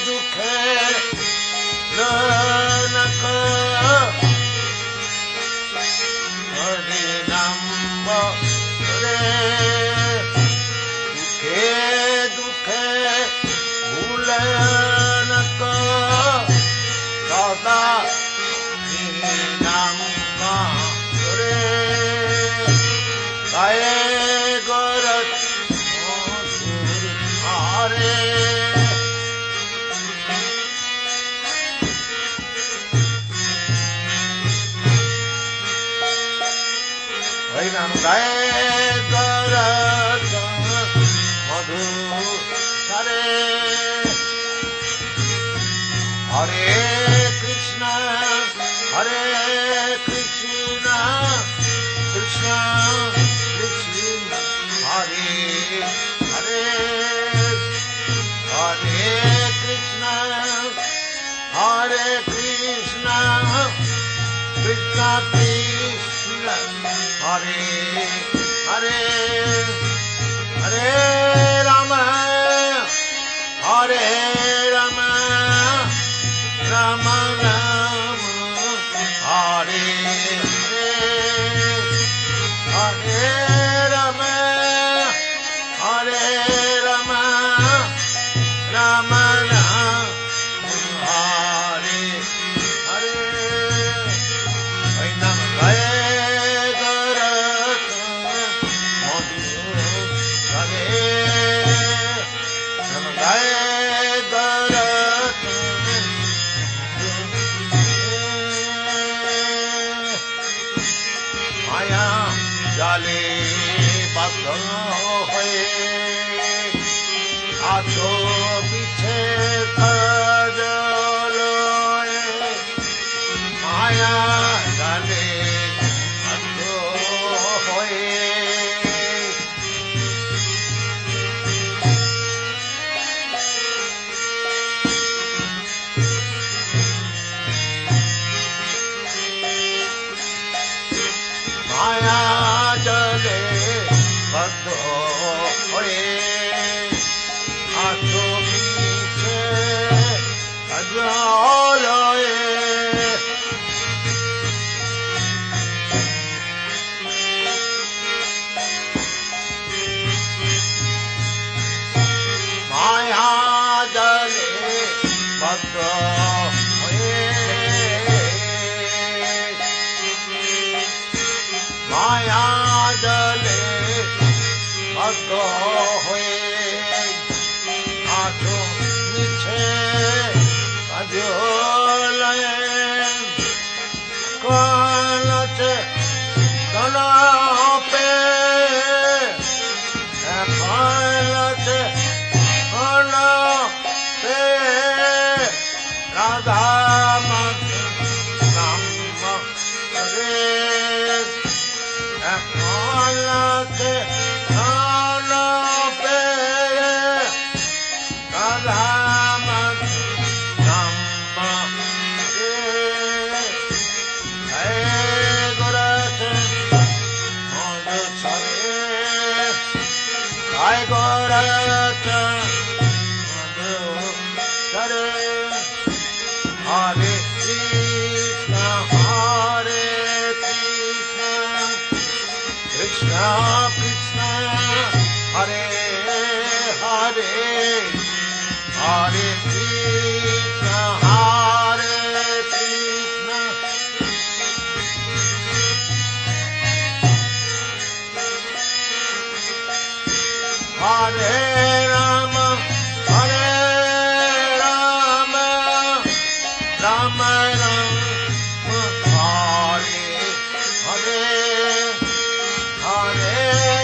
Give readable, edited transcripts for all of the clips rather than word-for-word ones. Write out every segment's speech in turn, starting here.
दुख Hare Krishna, Krishna Krishna, Hare Hare, Hare Krishna, Krishna Krishna, Hare Hare, Hare Rama, Hare Rama, Rama Rama, Hare Hare, Hare Rama, Hare Rama, Rama Rama, Hare Hare. Hare Nam Gaye Garat Madhu Hare Nam Gaye Garat Maya Jale Badha Hoye Acho Piche Kajal Maya Jale Badha Hoye Maya Jale Badha Hoye Acho Piche Kajal Maya Jale Badha Hoye Maya Jale Badha Hoye Acho Piche Kajal Kalache Kana Pe Kalache Kana Pe Radha Madhya Hare Kalache Kana Pe Radha Madhya Hare Goratha Madhya Jai Goratha Madhya Hare Krishna, Hare Krishna, Krishna Krishna, Hare Hare, Hare Krishna, Hare Krishna, Hare Rama, Hare Rama, Rama Rama, Hare Hare, Hare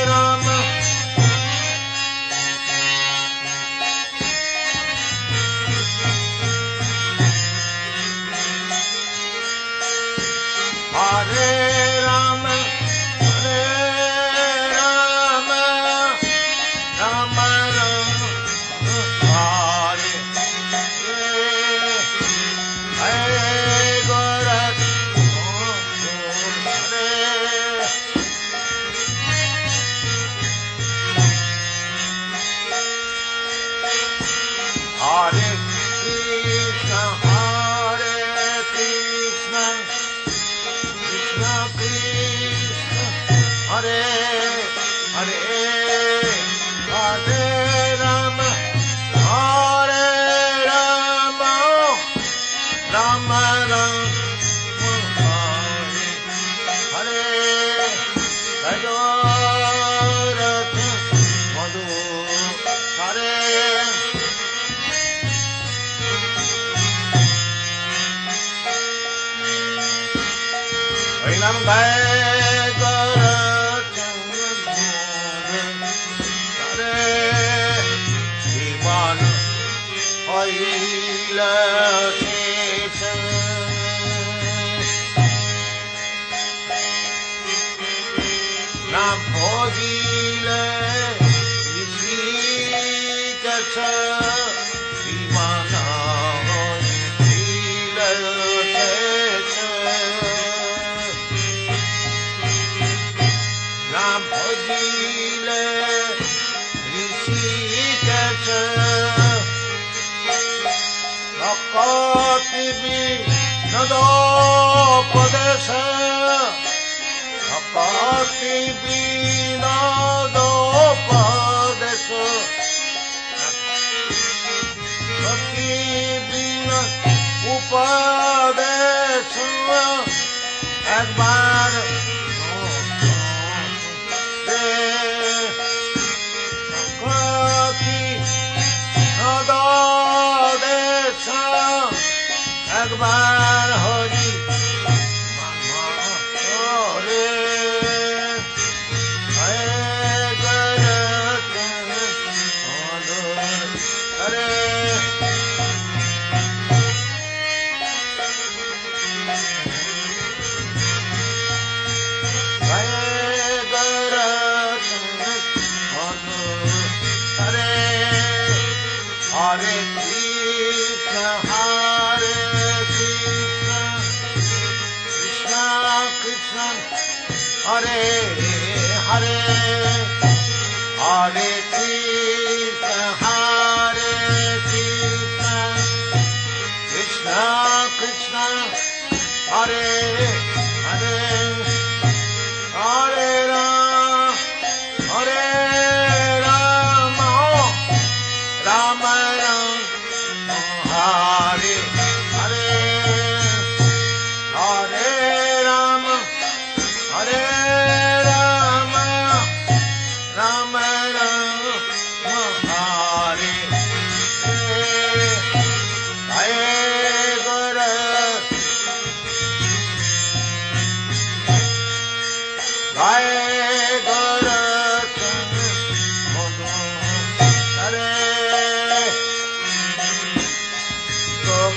Rama, Hare Rama, Hare Rama, Rama Rama, Hare Hare, Hare Goratha Hare, Hare Krishna, Hare Krishna, Krishna Krishna, Hare Hare, Hare Rama, Hare Rama, Rama Rama, Hare Hare, Goratha Madhu Hare. Nam Gaye Garatha Hare Divan Hoile Bhakti Vinodopadesa Bhakti Vinodopadesa Bhakti Vinodopadesa একবার একবার হরি রে Hare Krishna, Hare Krishna, Krishna Krishna, Hare Hare, Hare Krishna, Hare Krishna, Krishna Krishna, Hare Hare, Hare Rama, Hare Rama, Rama Rama, Hare Hare, Hare Rama, Hare Rama, Rama Rama, Hare Hare, Hare Guru, Hare Guru, Hare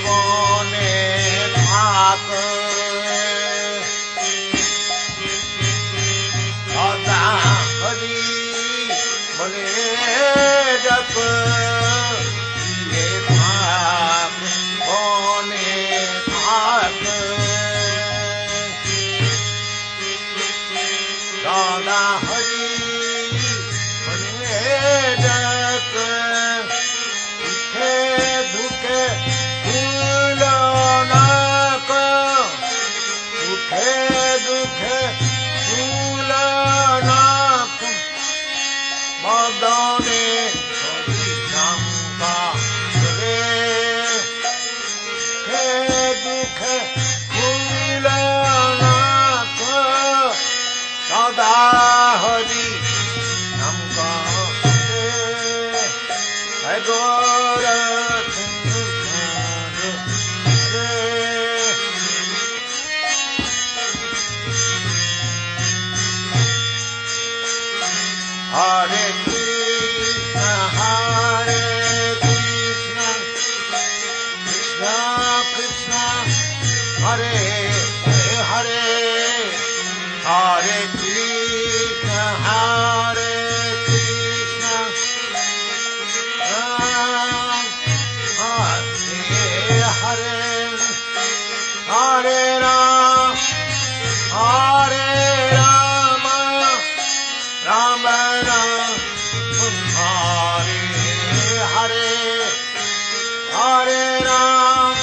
মনে থাক সদা হরি বলে জপ থাক মনে থাক সদা হরি বলে জপ দুঃখে দুঃখে মদনে হরিনামা রে হে দুঃখে ভুলনাথ সদা হরি নাম রে হে গোরখ রে Hare Krishna, Hare Krishna, Krishna Krishna, Hare Hare, Hare Krishna, Hare Krishna, Hare Hare, Hare Rama, Hare Rama, Rama Rama, Hare Hare, Hare Rama,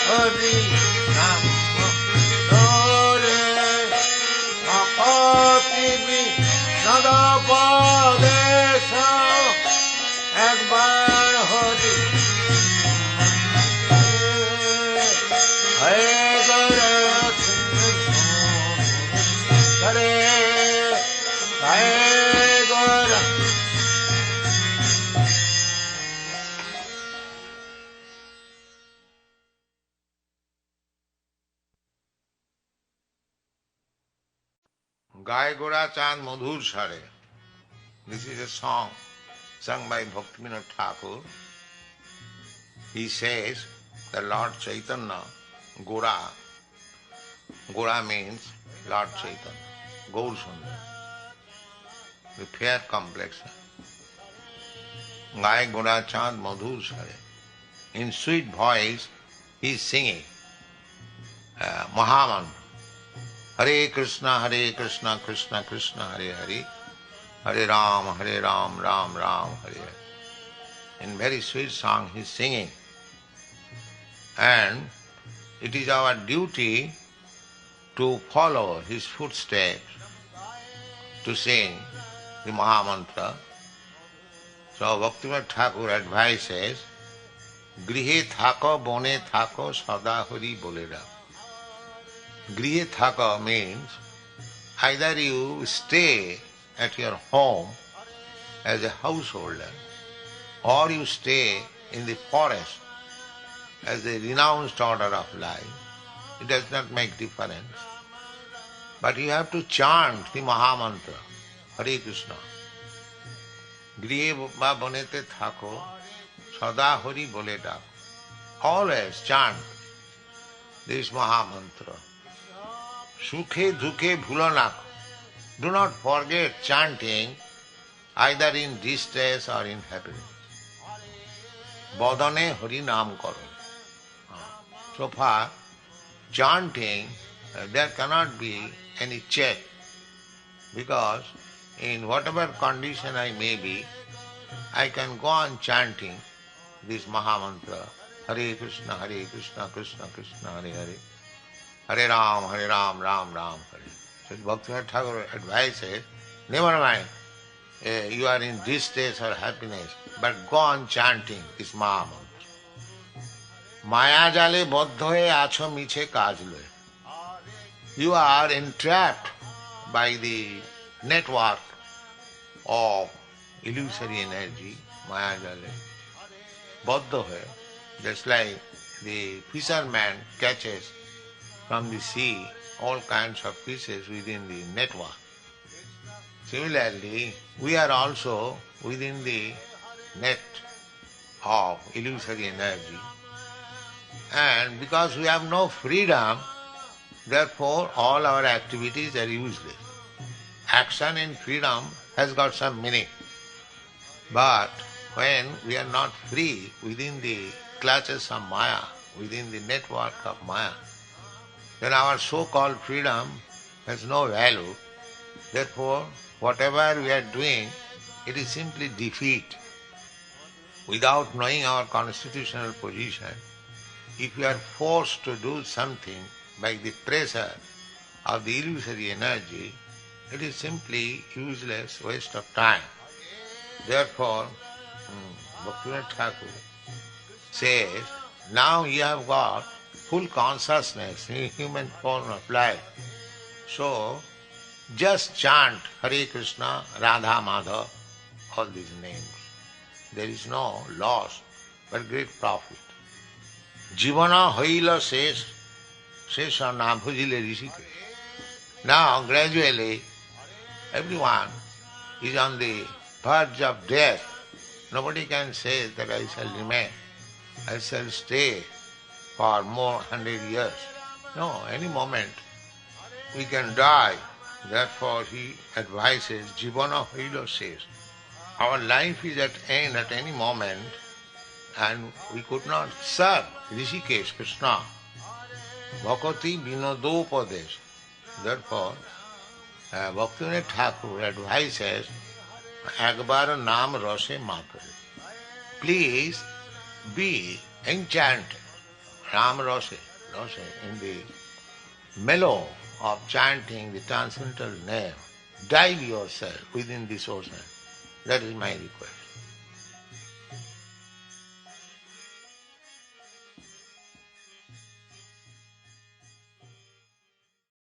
Hari Ram Dore Apati Bi Nada Padesha Ekbar Hari Hare Gare Hare Hare Gare Gai Gora Chand Madhur Sare. This is a song sung by Bhaktivinoda Thakur. He says that Lord Chaitanya, Gora means Lord Chaitanya, Gaur Sundar, the fair complexion. Gai Gora Chand Madhur Sare. In sweet voice, he is singing Mahamantra. Hare Krishna, Krishna Krishna, Hare Hare, Hare Ram, Ram Ram, Hare Hare. In very sweet song he is singing. And it is our duty to follow his footsteps, to sing the Mahamantra. So Bhaktivinoda Thakur advises, Grihe thako, bone thako, sada hari bolera. Grihe thaka means either you stay at your home as a householder or you stay in the forest as a renounced order of life. It does not make difference. But you have to chant the Mahamantra, Hare Krishna. Grihe ba bonete thako, sada hari bole dak. Always chant this Mahamantra. Sukhe dukhe bhulo. Do not forget chanting either in distress or in happiness. Bodane Hari Nam Karo. So far, chanting, there cannot be any check, because in whatever condition I may be, I can go on chanting this Mahamantra, Hare Krishna, Krishna Krishna, Hare Hare, Hare Ram, Ram Ram, Hare. So Bhaktivinoda Thakur advises, never mind, you are in distress or happiness, but go on chanting this Mahamantra. Maya jale baddha hoye acho miche kaj loye. You are entrapped by the network of illusory energy, Maya jale. Baddha hoye, just like the fisherman catches from the sea all kinds of fishes within the network. Similarly, we are also within the net of illusory energy. And because we have no freedom, therefore all our activities are useless. Action in freedom has got some meaning. But when we are not free within the clutches of Maya, within the network of Maya, then our so-called freedom has no value. Therefore, whatever we are doing, it is simply defeat. Without knowing our constitutional position, if we are forced to do something by the pressure of the illusory energy, it is simply useless waste of time. Therefore, Bhaktivinoda Thakur says, now you have got full consciousness in human form of life. So, just chant Hare Krishna, Radha Madha, all these names. There is no loss, but great profit. Jivana hoila sesha na bhujile rishike. Now, gradually, everyone is on the verge of death. Nobody can say that I shall remain, I shall stay for more 100 years. No, any moment we can die. Therefore he advises, Jivana hoila says, our life is at end at any moment, and we could not serve Rishikesh, Krishna. Bhakati vinodopadesh. Therefore, Bhaktivinoda Thakur advises, Akbar naam rase makare. Please be enchanted Ram Rose, in the mellow of chanting the transcendental name. Dive yourself within this ocean. That is my request.